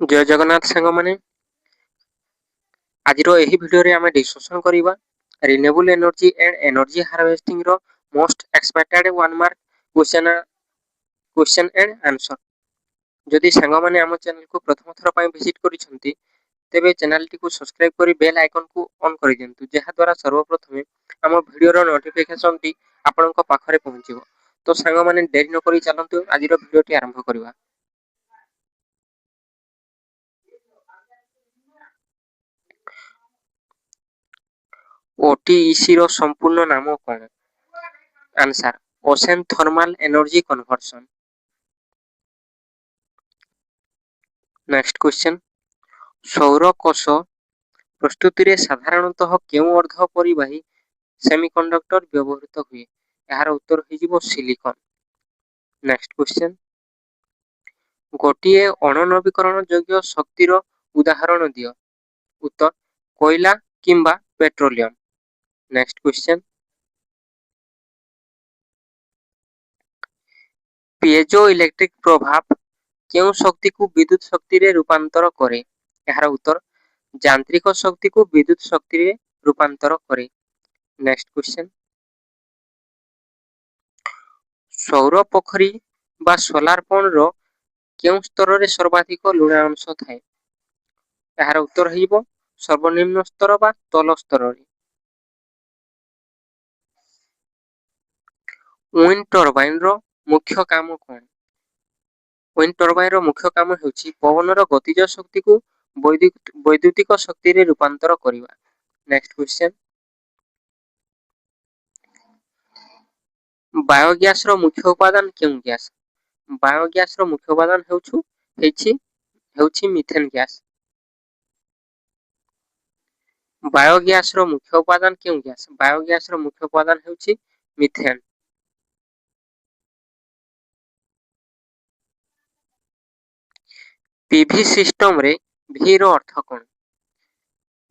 जय जगन्नाथ साଙ୍ଗमाने आज एही भिडियो रे आमे डिस्कशन करिबा renewable energy and energy harvesting रो most expected one mark question and answer. जदि साଙ୍ଗमाने आम चैनल को प्रथम थर पई विजिट करिसंती तेबे चैनल टी को सब्सक्राइब करी बेल आइकन को ऑन करि दियंतु जेहा द्वारा सर्वप्रथमे आम भिडियो रो नोटिफिकेशन टी आपनक पाखरे पहुंचिबो। तो साଙ୍ଗमाने देरी न करि चलंतु आज रो भिडियो टी आरंभ करिबा। ओटीईसी रो संपूर्ण नाम कोन? Answer ocean thermal energy conversion. Next question सौर कोश प्रस्तुति रे साधारणतः केउ अर्ध परिवाही सेमीकंडक्टर व्यवहृत हुए? यार उत्तर हो सिलिकॉन। नेक्स्ट क्वेश्चन गोटिए अणनवीकरण योग्य शक्तिर उदाहरण दियो। उत्तर कोयला किंबा petroleum. Next question piezo electric प्रभाव केउ शक्ति को विद्युत शक्ति रे रूपांतर करे? यार उत्तर यांत्रिक शक्ति को विद्युत शक्ति रे रूपांतर करे। नेक्स्ट क्वेश्चन सौर पोखरी बा सोलार पंप रो केउ स्तर रे सर्वाधिक लुणा अंश थाए? यार उत्तर हो सर्वनिम्न स्तर बा तल स्तर रे। विंड टर्बाइन रो मुख्य काम कोन? विंड टर्बाइन रो मुख्य काम हेउची पवन रो गतिज शक्ति को वैद्युतिक शक्ति रे रूपांतर करिवा। नेक्स्ट क्वेश्चन बायोगैस रो मुख्य उपादान केउ गैस? बायोगैस रो मुख्य उपादान हेउची मिथेन गैस। बायोगैस रो मुख्य उपादान केउ गैस? बायोगैस रो मुख्य उपादान हेउची मिथेन। पीवी सिस्टम रे भी रो अर्थ कोन?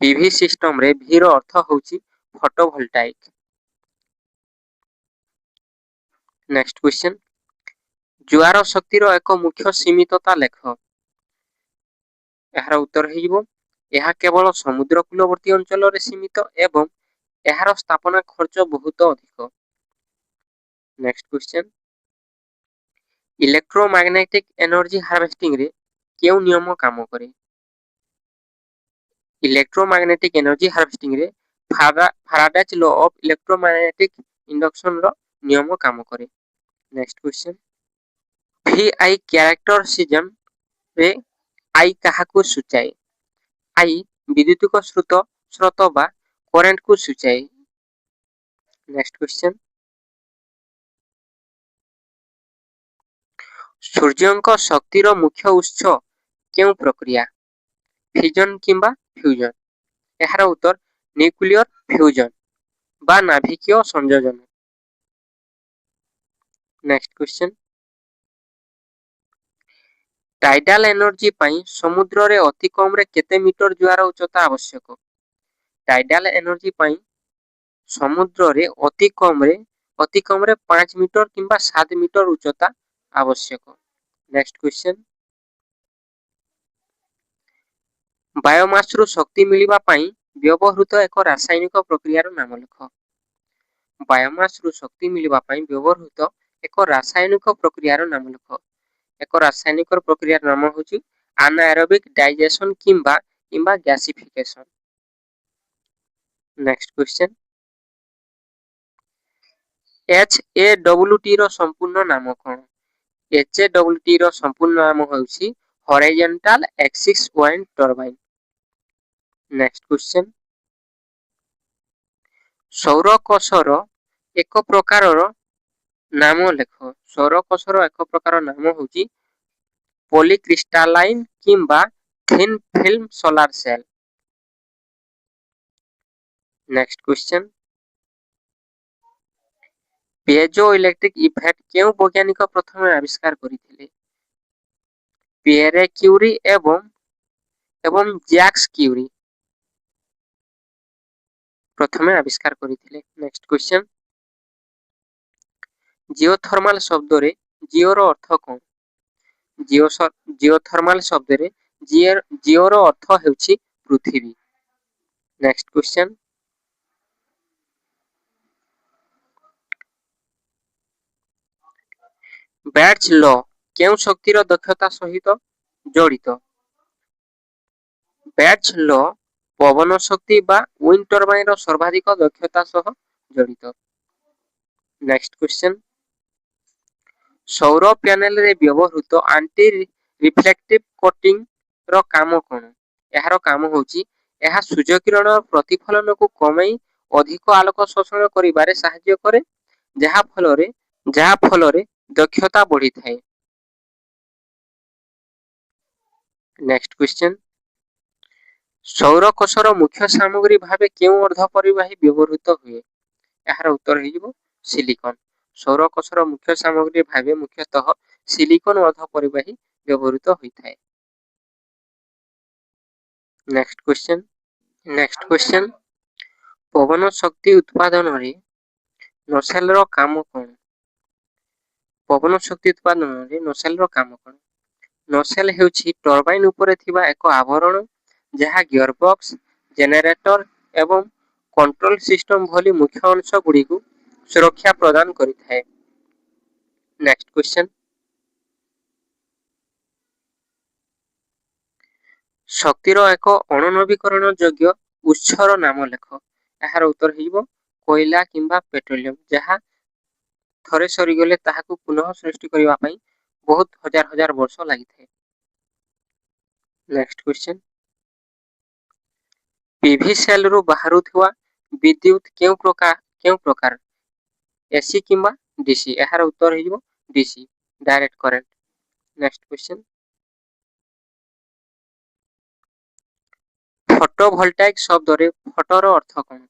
पीवी सिस्टम रे भी रो अर्थ होउची फोटोवोल्टाइक। नेक्स्ट क्वेश्चन ज्वार शक्तिर एक मुख्य सीमितता लेख। यार उत्तर हो यह केवल समुद्र कूलवर्ती अंचल रे सीमित एवं यार स्थापना खर्च बहुत अधिक। Next question electromagnetic energy harvesting रे केउ नियम काम करे? इलेक्ट्रोमैग्नेटिक एनर्जी हार्वेस्टिंग रे Faraday's law of electromagnetic induction रो नियम काम करे। नेक्स्ट क्वेश्चन VI कैरेक्टरिस्टिज्म रे आई काहाकू सूचाए? आई विद्युतिक स्रोत बा करेंट को सूचाए। नेक्स्ट क्वेश्चन सूर्यंक शक्तिर मुख्य उत्स केउ प्रक्रिया? फिजन किंबा फ्यूजन? यार उत्तर न्यूक्लियर फ्यूजन बा नाभिकीय संयोजन। नेक्स्ट क्वेश्चन टाइडल एनर्जी पई समुद्र रे अति कम रे केते मीटर ज्वार उच्चता आवश्यक? टाइडल एनर्जी पई समुद्र रे अति कम रे 5 मीटर किंबा 7 मीटर उच्चता आवश्यक। नेक्स्ट क्वेश्चन बायोमास रु शक्ति मिलिबा पई व्यवहृत एक रासायनिक प्रक्रिया रो नाम लिख। बायोमास रु शक्ति मिलिबा पई व्यवहृत एक रासायनिक प्रक्रिया रो नाम लिख। एक रासायनिक प्रक्रिया नाम होची अनाएरोबिक डाइजेशन किंबा गैसिफिकेशन। नेक्स्ट क्वेश्चन HAWT रो संपूर्ण नाम कोन? HAWT रो संपूर्ण नाम होची horizontal axis wind turbine. Next question सौर कोशर एक प्रकार नाम लेख। सौर कोशर एक प्रकार नाम होची पॉलीक्रिस्टलाइन किंबा thin film solar cell. Next question piezo electric effect केउ वैज्ञानिक प्रथम आविष्कार करिथिले? पिएरे क्यूरी एवं जैक्स क्यूरी प्रथम आविष्कार करिथिले। नेक्स्ट क्वेश्चन जियोथर्मल शब्द रे जियो रो अर्थ कोन? जियोथर्मल शब्द रे ଜିଓର ଅର୍ଥ ହେଉଛି ପୃଥିବୀ। ନେକ୍ସଟ କ୍ୱେଶ୍ଚନ, ବ୍ୟାଟସ୍ ଲ କେଉଁ ଶକ୍ତିର ଦକ୍ଷତା ସହିତ ଜଡ଼ିତ? ବ୍ୟାଟସ୍ ଲ ପବନ ଶକ୍ତି ବା ୱିଣ୍ଡ ଟର୍ବାଇନର ସର୍ବାଧିକ ଦକ୍ଷତା ସହ ଜଡ଼ିତ। ନେକ୍ସଟ କ୍ୱେଶ୍ଚନ, ସୌର ପ୍ୟାନେଲରେ ବ୍ୟବହୃତ ଆଣ୍ଟି ରିଫ୍ଲେକ୍ଟିଭ କୋଟିଂ ର କାମ କଣ? ଏହାର କାମ ହେଉଛି ଏହା ସୂର୍ଯ୍ୟ କିରଣ ପ୍ରତିଫଳନକୁ କମାଇ ଅଧିକ ଆଲୋକ ଶୋଷଣ କରିବାରେ ସାହାଯ୍ୟ କରେ, ଯାହା ଫଳରେ ଦକ୍ଷତା ବଢ଼ିଥାଏ। ନେକ୍ସଟ କ୍ୱେଶ୍ଚନ, ସୌରକୋଷର ମୁଖ୍ୟ ସାମଗ୍ରୀ ଭାବେ କେଉଁ ଅର୍ଦ୍ଧପରିବାହୀ ବ୍ୟବହୃତ ହୁଏ? ଏହାର ଉତ୍ତର ହେଇଯିବ ସିଲିକନ। ସୌରକୋଷର ମୁଖ୍ୟ ସାମଗ୍ରୀ ଭାବେ ମୁଖ୍ୟତଃ ସିଲିକନ ଅର୍ଦ୍ଧପରିବାହୀ ବ୍ୟବହୃତ ହୋଇଥାଏ। ନେକ୍ସଟ କ୍ୱେଶ୍ଚନ, ପବନ ଶକ୍ତି ଉତ୍ପାଦନରେ ନୋସେଲର କାମ କଣ? ପବନ ଶକ୍ତି ଉତ୍ପାଦନରେ ନୋସେଲର କାମ କଣ? ନୋସେଲ ହେଉଛି ଟର୍ବାଇନ ଉପରେ ଥିବା ଏକ ଆବରଣ ଯାହା ଗିୟରବକ୍ସ, ଜେନେରେଟର ଏବଂ କଣ୍ଟ୍ରୋଲ ସିଷ୍ଟମ ଭଳି ମୁଖ୍ୟ ଅଂଶ ଗୁଡ଼ିକୁ ସୁରକ୍ଷା ପ୍ରଦାନ କରିଥାଏ। ନେକ୍ସଟ କ୍ୱେଶ୍ଚନ, ଶକ୍ତିର ଏକ ଅଣନବୀକରଣ ଯୋଗ୍ୟ ଉତ୍ସର ନାମ ଲେଖ। ଏହାର ଉତ୍ତର ହେଇଯିବ କୋଇଲା କିମ୍ବା ପେଟ୍ରୋଲିୟମ, ଯାହା ଥରେ ସରିଗଲେ ତାହାକୁ ପୁନଃ ସୃଷ୍ଟି କରିବା ପାଇଁ ବହୁତ ହଜାର ହଜାର ବର୍ଷ ଲାଗିଥାଏ। ନେକ୍ସଟ କ୍ୱେଶ୍ଚନ, ପିଭି ସେଲରୁ ବାହାରୁଥିବା ବିଦ୍ୟୁତ କେଉଁ ପ୍ରକାର? ଏସି କିମ୍ବା ଡିସି? ଏହାର ଉତ୍ତର ହେଇଯିବ DC, direct current. Next question, photovoltaic ଶବ୍ଦରେ ଫଟୋର ଅର୍ଥ କଣ?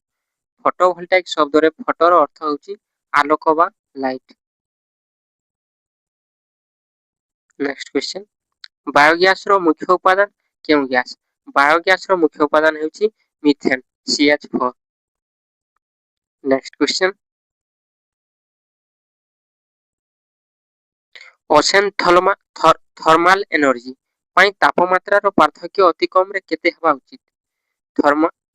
ଫଟୋଭୋଲ୍ଟାଇକ ଶବ୍ଦରେ ଫଟୋର ଅର୍ଥ ହେଉଛି ଆଲୋକ ବା ଲାଇଟ। ନେକ୍ସଟ କ୍ୱେଶ୍ଚନ, ବାୟୋଗ୍ୟାସର ମୁଖ୍ୟ ଉପାଦାନ କେଉଁ ଗ୍ୟାସ? ବାୟୋଗ୍ୟାସର ମୁଖ୍ୟ ଉପାଦାନ ହେଉଛି methane, CH4। Next question, ocean thermal energy ପାଇଁ ତାପମାତ୍ରାର ପାର୍ଥକ୍ୟ ଅତି କମରେ କେତେ ହେବା ଉଚିତ?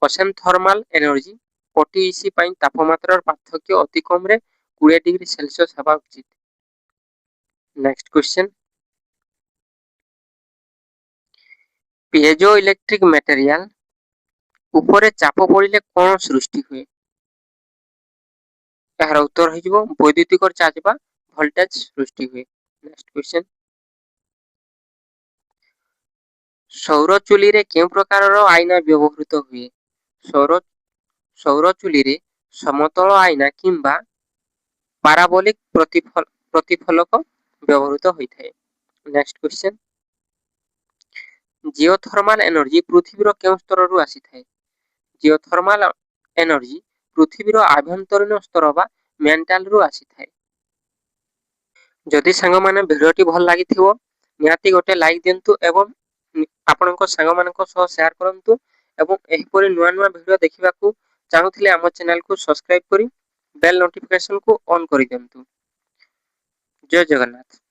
ଓସେନ ଥର୍ମାଲ ଏନର୍ଜି OTEC ପାଇଁ ତାପମାତ୍ରାର ପାର୍ଥକ୍ୟ ଅତି କମରେ 20 ଡିଗ୍ରୀ ସେଲସିୟସ ହେବା ଉଚିତ। ନେକ୍ସଟ କ୍ୱେଶ୍ଚନ, ପିଏଜୋ ଇଲେକ୍ଟ୍ରିକ ମେଟେରିଆଲ ଉପରେ ଚାପ ପଡ଼ିଲେ କଣ ସୃଷ୍ଟି ହୁଏ? ଏହାର ଉତ୍ତର ହେଇଯିବ ବୈଦ୍ୟୁତିକ ଚାର୍ଜ ବା ଭୋଲ୍ଟେଜ ସୃଷ୍ଟି ହୁଏ। ନେକ୍ସଟ କ୍ୱେଶ୍ଚନ, ସୌର ଚୁଲିରେ କେଉଁ ପ୍ରକାରର ଆଇନା ବ୍ୟବହୃତ ହୁଏ? ସୌର ଚୁଲିରେ ସମତଳ ଆଇନା କିମ୍ବା ପାରାବୋଲିକ ପ୍ରତିଫଳକ ବ୍ୟବହୃତ ହୋଇଥାଏ। ନେକ୍ସଟ କ୍ୱେଶ୍ଚନ, ଜିଓଥର୍ମାଲ ଏନର୍ଜି ପୃଥିବୀର କେଉଁ ସ୍ତରରୁ ଆସିଥାଏ? ଜିଓଥର୍ମାଲ ଏନର୍ଜି ପୃଥିବୀର ଆଭ୍ୟନ୍ତରୀଣ ସ୍ତର ବା ମେଣ୍ଟାଲରୁ ଆସିଥାଏ। ଯଦି ସାଙ୍ଗମାନେ ଭିଡ଼ିଓଟି ଭଲ ଲାଗିଥିବ ନିହାତି ଗୋଟେ ଲାଇକ୍ ଦିଅନ୍ତୁ ଏବଂ ଆପଣଙ୍କ ସାଙ୍ଗମାନଙ୍କ ସହ ସେୟାର କରନ୍ତୁ ଏବଂ ଏହିପରି ନୂଆ ନୂଆ ଭିଡ଼ିଓ ଦେଖିବାକୁ ଚାହୁଁଥିଲେ ଆମ ଚ୍ୟାନେଲକୁ ସବସ୍କ୍ରାଇବ କରି ବେଲ୍ ନୋଟିଫିକେସନକୁ ଅନ୍ କରିଦିଅନ୍ତୁ। ଜୟ ଜଗନ୍ନାଥ।